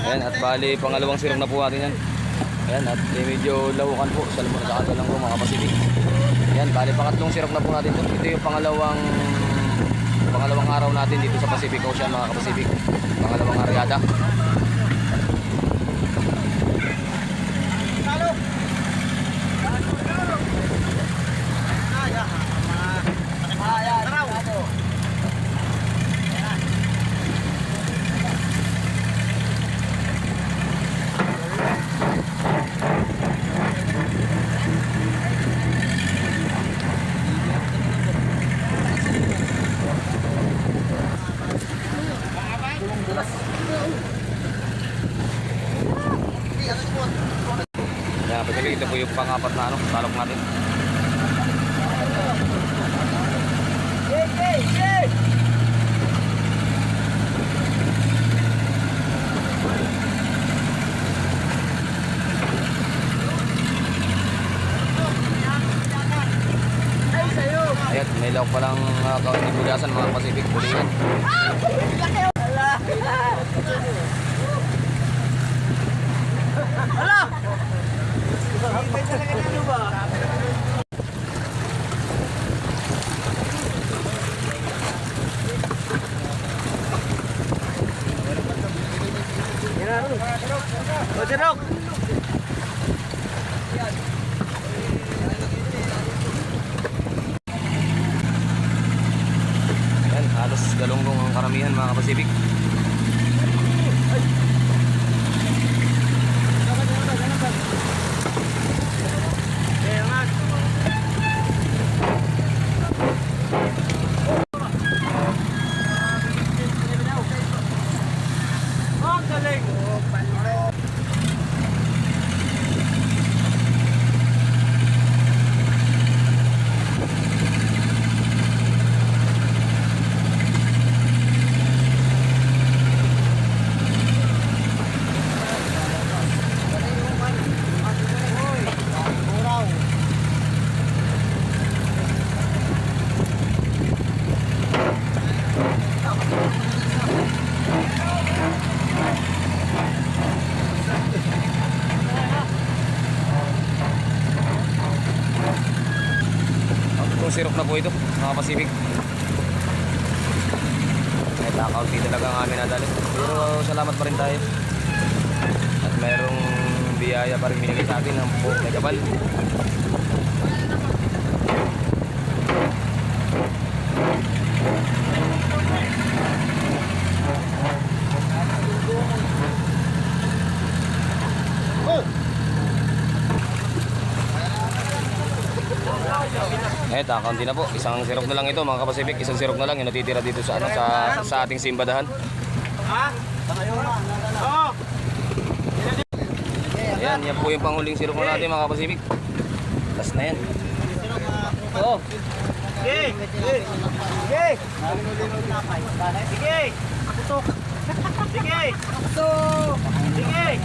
Ayan, at bali pangalawang sirok na po natin yan. Ayan, at medyo lahukan po sa lang po mga Pacific. Ayan, bali pangatlong sirok na po natin ito. Ito yung pangalawang araw natin dito sa Pacific Ocean mga Pacific. Pangalawang aryada. Yan, Pacific, ito po yung pang-apat na talok natin. Ayan, may lawak palang kaunting bugasan mga Pacific, bulingan. Jerok. Ayan, halos galunggong ang karamihan mga Pacific. Sirok na po ito mga Pacific. Kahit nakaunti talaga ang amin nadali, pero salamat pa rin tayo at mayroong biyaya pa rin binigay sa atin ng buong may kapal. Eto, kaunti na po. Isang sirok na lang ito mga Pacific. Isang sirok na lang yung natitira dito sa sa ating simbadahan. Ayan, yan po yung panghuling sirok na natin mga Pacific. Last na yan. Oh. Sige. Sige. Sige. Sige. Sige.